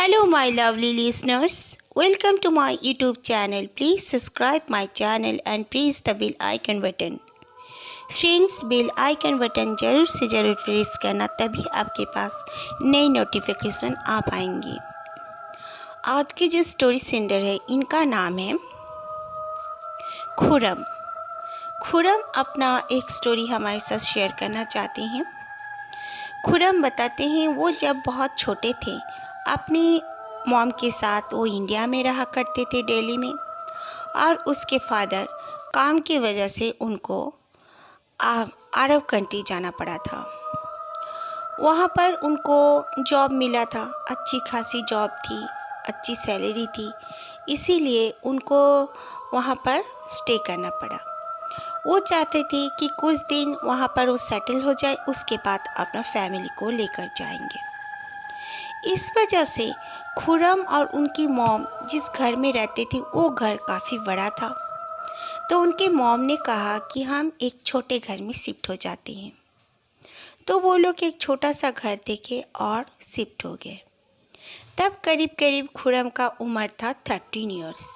Hello, my lovely listeners. Welcome to my YouTube channel. Please subscribe my channel and press the bell icon button. Friends, bell icon button ज़रूर से ज़रूर press करना, तभी आपके पास नई notification आ पाएंगी। आज की जो स्टोरी सेंडर है, इनका नाम है खुरम। खुरम अपना एक स्टोरी हमारे साथ शेयर करना चाहते हैं। खुरम बताते हैं वो जब बहुत छोटे थे, अपनी मॉम के साथ वो इंडिया में रहा करते थे, दिल्ली में, और उसके फादर काम की वजह से उनको अरब कंट्री जाना पड़ा था। वहाँ पर उनको जॉब मिला था, अच्छी खासी जॉब थी, अच्छी सैलरी थी, इसीलिए उनको वहाँ पर स्टे करना पड़ा। वो चाहते थे कि कुछ दिन वहाँ पर वो सेटल हो जाए, उसके बाद अपना फैमिली को लेकर जाएंगे। इस वजह से खुरम और उनकी मॉम जिस घर में रहते थे, वो घर काफ़ी बड़ा था। तो उनके मॉम ने कहा कि हम एक छोटे घर में शिफ्ट हो जाते हैं। तो वो लोग एक छोटा सा घर देखे और शिफ्ट हो गए। तब करीब करीब खुरम का उम्र था 13 इयर्स,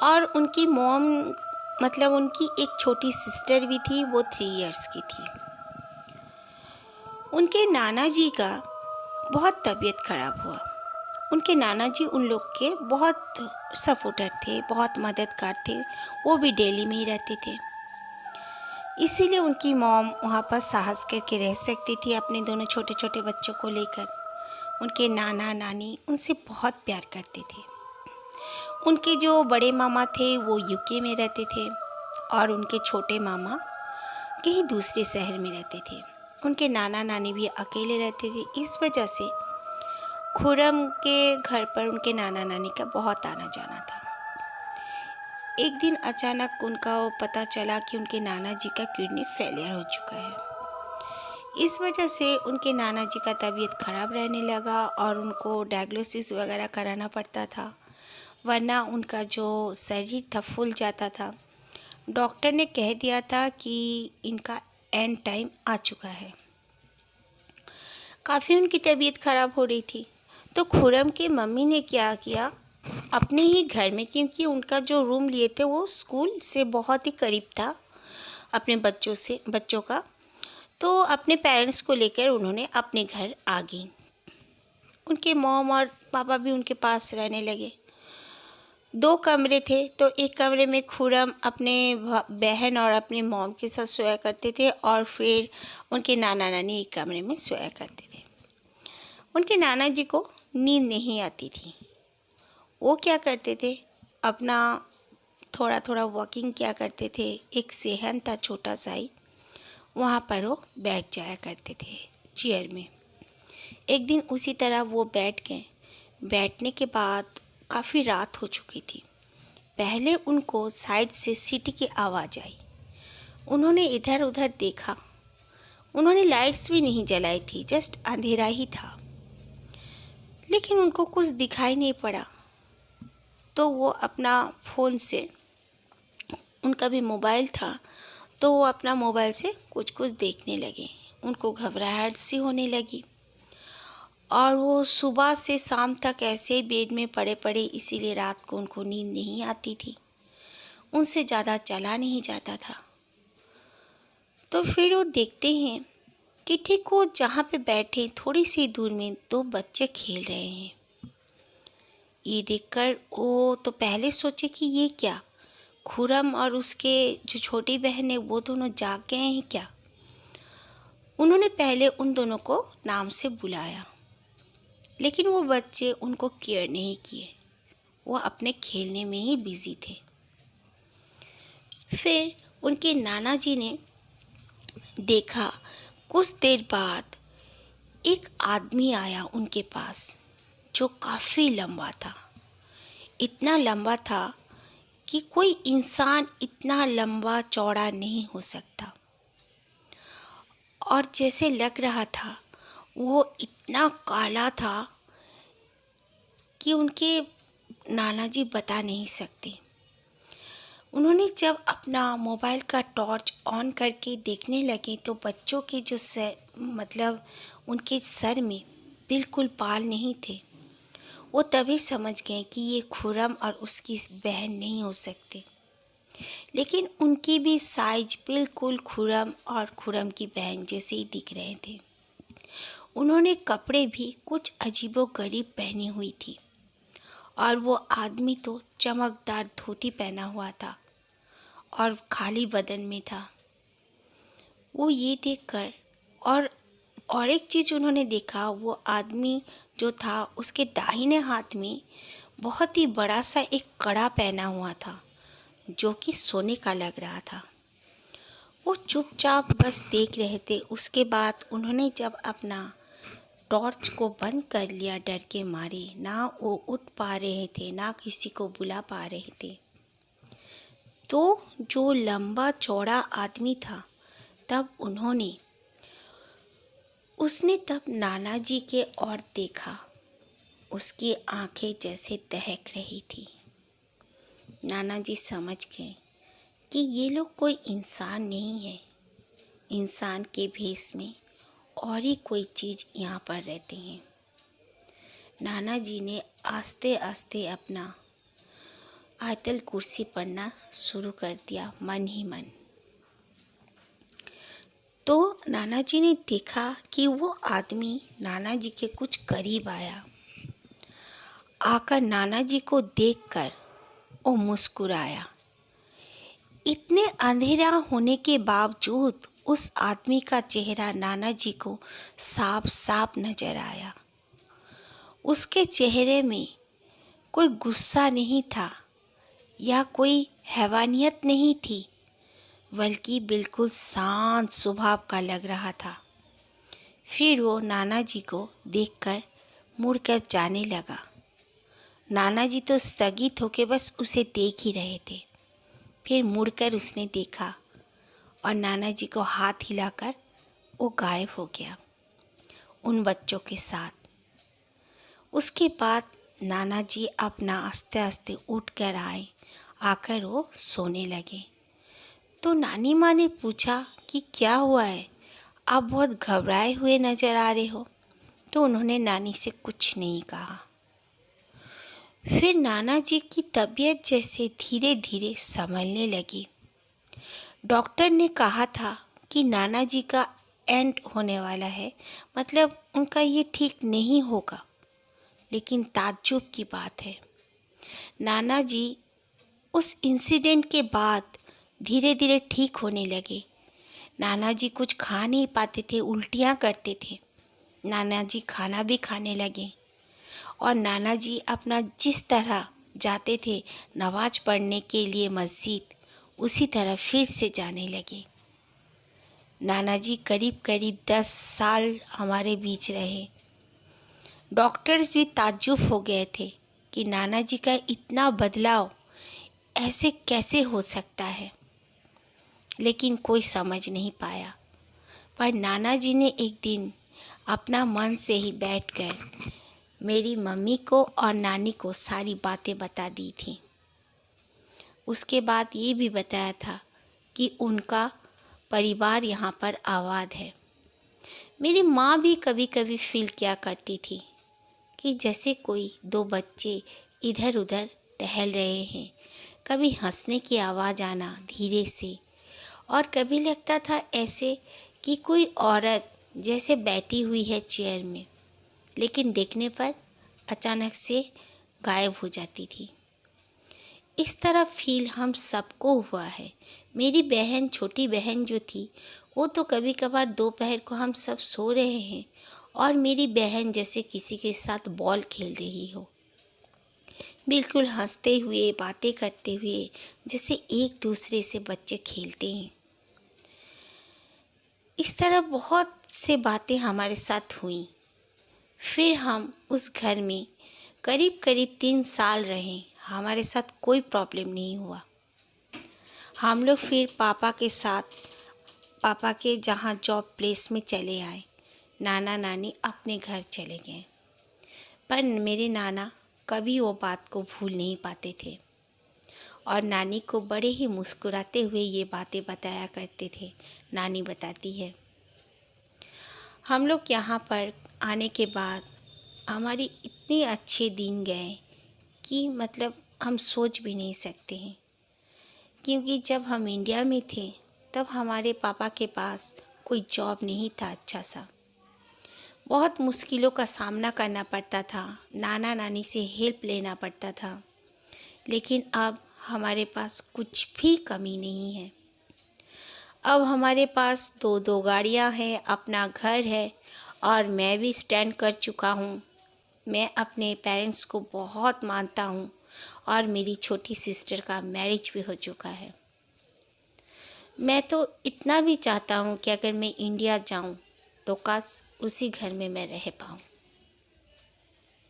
और उनकी मॉम मतलब उनकी एक छोटी सिस्टर भी थी, वो 3 इयर्स की थी। उनके नाना जी का बहुत तबीयत खराब हुआ। उनके नाना जी उन लोग के बहुत सपोर्टर थे, बहुत मददगार थे। वो भी दिल्ली में ही रहते थे, इसीलिए उनकी मॉम वहाँ पर साहस करके रह सकती थी अपने दोनों छोटे छोटे बच्चों को लेकर। उनके नाना नानी उनसे बहुत प्यार करते थे। उनके जो बड़े मामा थे वो यूके में रहते थे, और उनके छोटे मामा कहीं दूसरे शहर में रहते थे। उनके नाना नानी भी अकेले रहते थे। इस वजह से खुरम के घर पर उनके नाना नानी का बहुत आना जाना था। एक दिन अचानक उनका पता चला कि उनके नाना जी का किडनी फेलियर हो चुका है। इस वजह से उनके नाना जी का तबीयत खराब रहने लगा और उनको डायग्नोसिस वगैरह कराना पड़ता था, वरना उनका जो शरीर था फूल जाता था। डॉक्टर ने कह दिया था कि इनका एंड टाइम आ चुका है। काफ़ी उनकी तबीयत खराब हो रही थी। तो खुरम के मम्मी ने क्या किया, अपने ही घर में, क्योंकि उनका जो रूम लिए थे वो स्कूल से बहुत ही करीब था अपने बच्चों का, तो अपने पेरेंट्स को लेकर उन्होंने अपने घर आ गई। उनके मॉम और पापा भी उनके पास रहने लगे। 2 कमरे थे, तो एक कमरे में खुरम अपने बहन और अपने मॉम के साथ सोया करते थे, और फिर उनके नाना नानी एक कमरे में सोया करते थे। उनके नाना जी को नींद नहीं आती थी। वो क्या करते थे, अपना थोड़ा थोड़ा वॉकिंग किया करते थे। एक सेहन था छोटा सा ही, वहाँ पर वो बैठ जाया करते थे चेयर में। एक दिन उसी तरह वो बैठ गए। बैठने के बाद काफ़ी रात हो चुकी थी। पहले उनको साइड से सीटी की आवाज़ आई। उन्होंने इधर उधर देखा। उन्होंने लाइट्स भी नहीं जलाई थी, जस्ट अंधेरा ही था, लेकिन उनको कुछ दिखाई नहीं पड़ा। तो वो अपना फ़ोन से, उनका भी मोबाइल था, तो वो अपना मोबाइल से कुछ कुछ देखने लगे। उनको घबराहट सी होने लगी, और वो सुबह से शाम तक ऐसे ही बेड में पड़े पड़े, इसीलिए रात को उनको नींद नहीं आती थी। उनसे ज़्यादा चला नहीं जाता था। तो फिर वो देखते हैं कि ठीक वो जहाँ पे बैठे थोड़ी सी दूर में 2 बच्चे खेल रहे हैं। ये देखकर वो तो पहले सोचे कि ये क्या, खुरम और उसके जो छोटी बहन है वो दोनों जाग गए हैं क्या। उन्होंने पहले उन दोनों को नाम से बुलाया, लेकिन वो बच्चे उनको केयर नहीं किए। वो अपने खेलने में ही बिजी थे। फिर उनके नाना जी ने देखा, कुछ देर बाद एक आदमी आया उनके पास, जो काफ़ी लंबा था। इतना लंबा था कि कोई इंसान इतना लंबा चौड़ा नहीं हो सकता, और जैसे लग रहा था वो इतना काला था कि उनके नाना जी बता नहीं सकते। उन्होंने जब अपना मोबाइल का टॉर्च ऑन करके देखने लगे, तो बच्चों के जो मतलब उनके सर में बिल्कुल बाल नहीं थे। वो तभी समझ गए कि ये खुर्रम और उसकी बहन नहीं हो सकते। लेकिन उनकी भी साइज बिल्कुल खुर्रम और खुर्रम की बहन जैसे ही दिख रहे थे। उन्होंने कपड़े भी कुछ अजीबोगरीब पहनी हुई थी और वो आदमी तो चमकदार धोती पहना हुआ था और खाली बदन में था। वो ये देखकर और एक चीज़ उन्होंने देखा, वो आदमी जो था उसके दाहिने हाथ में बहुत ही बड़ा सा एक कड़ा पहना हुआ था जो कि सोने का लग रहा था। वो चुपचाप बस देख रहे थे। उसके बाद उन्होंने जब अपना टॉर्च को बंद कर लिया डर के मारे, ना वो उठ पा रहे थे ना किसी को बुला पा रहे थे, तो जो लंबा चौड़ा आदमी था उसने तब नाना जी के ओर देखा। उसकी आंखें जैसे दहक रही थी। नाना जी समझ गए कि ये लोग कोई इंसान नहीं है। इंसान के भेष में और ही कोई चीज़ यहाँ पर रहते हैं। नाना जी ने आस्ते आस्ते अपना आयतल कुर्सी पढ़ना शुरू कर दिया मन ही मन। तो नाना जी ने देखा कि वो आदमी नाना जी के कुछ करीब आया। आकर नाना जी को देखकर वो मुस्कुराया। इतने अंधेरा होने के बावजूद उस आदमी का चेहरा नाना जी को साफ साफ नजर आया। उसके चेहरे में कोई गुस्सा नहीं था या कोई हैवानियत नहीं थी, बल्कि बिल्कुल शांत स्वभाव का लग रहा था। फिर वो नाना जी को देखकर मुड़कर जाने लगा। नाना जी तो स्थगित होकर बस उसे देख ही रहे थे। फिर मुड़कर उसने देखा और नाना जी को हाथ हिलाकर वो गायब हो गया उन बच्चों के साथ। उसके बाद नाना जी अपना आस्ते आस्ते उठ कर आकर वो सोने लगे। तो नानी माँ ने पूछा कि क्या हुआ है, आप बहुत घबराए हुए नजर आ रहे हो। तो उन्होंने नानी से कुछ नहीं कहा। फिर नाना जी की तबीयत जैसे धीरे धीरे संभलने लगी। डॉक्टर ने कहा था कि नाना जी का एंड होने वाला है, मतलब उनका ये ठीक नहीं होगा। लेकिन ताज्जुब की बात है, नाना जी उस इंसिडेंट के बाद धीरे धीरे ठीक होने लगे। नाना जी कुछ खा नहीं पाते थे, उल्टियाँ करते थे। नाना जी खाना भी खाने लगे और नाना जी अपना जिस तरह जाते थे नमाज पढ़ने के लिए मस्जिद, उसी तरह फिर से जाने लगे। नाना जी करीब करीब 10 साल हमारे बीच रहे। डॉक्टर्स भी ताज्जुब हो गए थे कि नाना जी का इतना बदलाव ऐसे कैसे हो सकता है, लेकिन कोई समझ नहीं पाया। पर नाना जी ने एक दिन अपना मन से ही बैठकर मेरी मम्मी को और नानी को सारी बातें बता दी थी। उसके बाद ये भी बताया था कि उनका परिवार यहाँ पर आबाद है। मेरी माँ भी कभी कभी फील किया करती थी कि जैसे कोई दो बच्चे इधर उधर टहल रहे हैं। कभी हंसने की आवाज़ आना धीरे से, और कभी लगता था ऐसे कि कोई औरत जैसे बैठी हुई है चेयर में, लेकिन देखने पर अचानक से गायब हो जाती थी। इस तरह फील हम सबको हुआ है। मेरी बहन, छोटी बहन जो थी, वो तो कभी कभार दोपहर को हम सब सो रहे हैं और मेरी बहन जैसे किसी के साथ बॉल खेल रही हो, बिल्कुल हंसते हुए बातें करते हुए, जैसे एक दूसरे से बच्चे खेलते हैं। इस तरह बहुत से बातें हमारे साथ हुई। फिर हम उस घर में करीब करीब 3 साल रहे। हमारे साथ कोई प्रॉब्लम नहीं हुआ। हम लोग फिर पापा के जहाँ जॉब प्लेस में चले आए। नाना नानी अपने घर चले गए। पर मेरे नाना कभी वो बात को भूल नहीं पाते थे और नानी को बड़े ही मुस्कुराते हुए ये बातें बताया करते थे। नानी बताती है, हम लोग यहाँ पर आने के बाद हमारे इतने अच्छे दिन गए कि मतलब हम सोच भी नहीं सकते हैं। क्योंकि जब हम इंडिया में थे तब हमारे पापा के पास कोई जॉब नहीं था अच्छा सा। बहुत मुश्किलों का सामना करना पड़ता था, नाना नानी से हेल्प लेना पड़ता था। लेकिन अब हमारे पास कुछ भी कमी नहीं है। अब हमारे पास दो दो गाड़ियाँ हैं, अपना घर है और मैं भी स्टैंड कर चुका हूँ। मैं अपने पेरेंट्स को बहुत मानता हूँ और मेरी छोटी सिस्टर का मैरिज भी हो चुका है। मैं तो इतना भी चाहता हूँ कि अगर मैं इंडिया जाऊँ तो काश उसी घर में मैं रह पाऊँ।